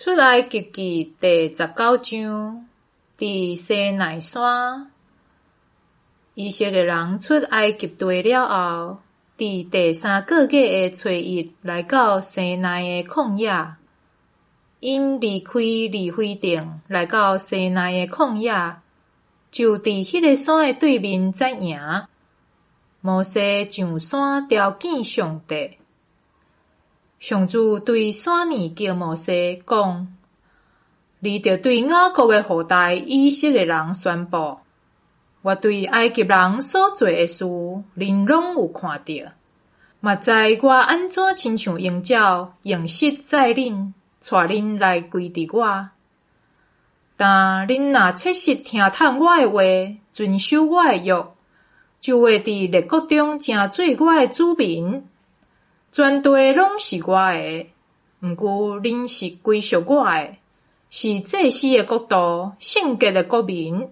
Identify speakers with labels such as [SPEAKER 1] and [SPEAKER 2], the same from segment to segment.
[SPEAKER 1] 出埃及记第19章，伫西奈山。以色列人出埃及地了后，伫第3个月的初一来到西奈的旷野。因离开利非定来到西奈的旷野，就伫迄个山的对面知影。摩西上山朝见上帝。上主对山尼叫摩西讲：“你着对雅各的后代以色列人宣布，我对埃及人所做的事，恁拢有看到，嘛知我安怎亲像鹰鸟，用膝载恁，带恁来归伫我。但恁若切实听从我的话，遵守我的约，就会伫列国中成做我的子民。全地拢是我的，毋过恁是归属我的，是祭司的国度，圣洁的国民。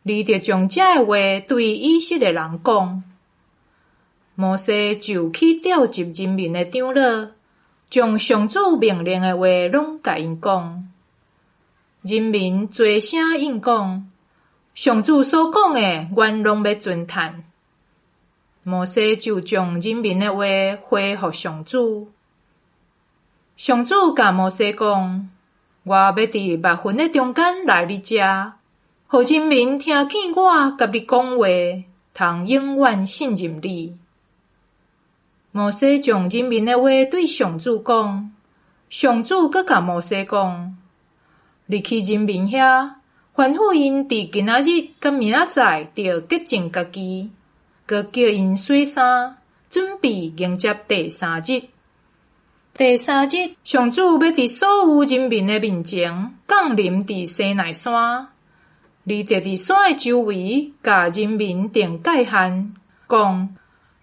[SPEAKER 1] 你着将这的话对以色列人讲。”摩西就去召集人民的长老，将上主命令的话拢甲因讲。人民做声应讲：“上主所讲的，原拢要遵趁。”摩西就将人民的话回复上主。上主甲摩西讲：“我要伫万分的中间来你遮，互人民听见我甲你讲话，通永远信任你。”摩西将人民的话对上主讲，上主阁甲摩西讲：“你去人民遐，吩咐因伫今仔日甲明仔载着洁净家己。搁叫因洗衫，准备迎接第3日。第3日，上主要伫所有人民的面前降临伫西奈山。你着伫山的周围，甲人民定界限，讲：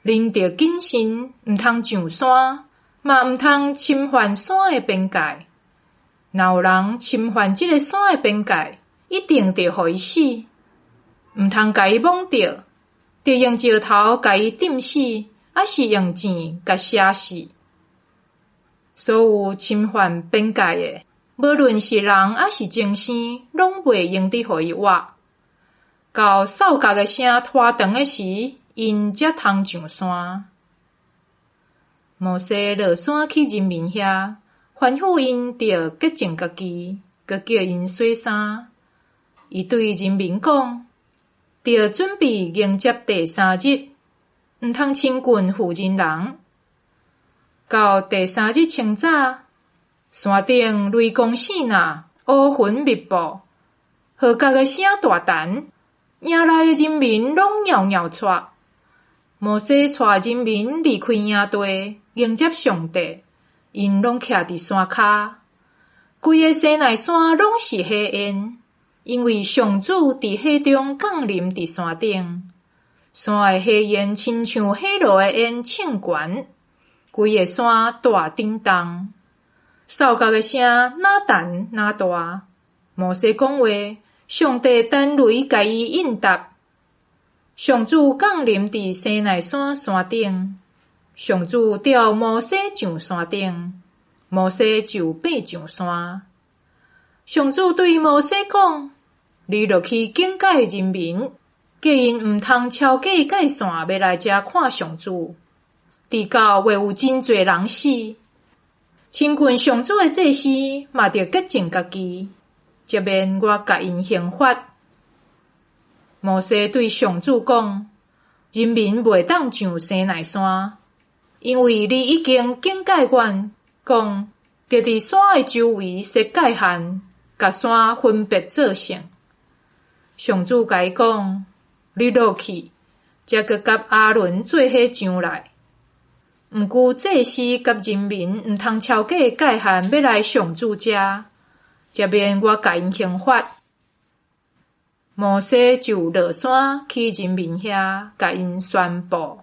[SPEAKER 1] 恁着谨慎，毋通上山，嘛毋通侵犯山的边界。若有人侵犯这个山的边界，一定着互伊死，毋通甲伊摸着。着用石头甲伊钉死，还是用箭甲射死。所有侵犯边界的，无论是人还是精生，拢袂用得互伊活。到扫角的声拖长的时，因才通上山。摩西落山去人民遐，吩咐因着洁净家己，佮叫因洗衫。伊对人民讲：着准备迎接第3日，毋通亲近妇人人。到第3日清早，山顶雷公闪呐，乌云密布，号角的声大陈，营内的人民拢袅袅出。摩西带人民离开营地，迎接上帝，因拢徛伫山骹，规个西奈山拢是黑烟。因为上主伫火中降临伫山顶，山的火焰亲像火炉的烟冲悬，规个山大震动，扫角的声哪陈哪大。摩西讲话，上帝等雷甲伊应答。上主降临伫西奈山山顶，上主召摩西上山顶，摩西就爬上山。上主对摩西讲：“你落去警戒人民，叫因毋通超过界线要来遮看上主。直到会有真侪人死。亲近上主的祭司嘛着洁净家己，则免我甲因刑罚。”摩西对上主讲：“人民袂当上西奈山，因为你已经警戒阮，讲着伫山的周围设界限，甲山分别做成。”上主甲伊讲：“你落去，则佮甲阿伦做伙上来。毋过祭司甲人民毋通超过界限，要来上主遮，则免我甲因刑罚。”摩西就落山去人民遐，甲因宣布。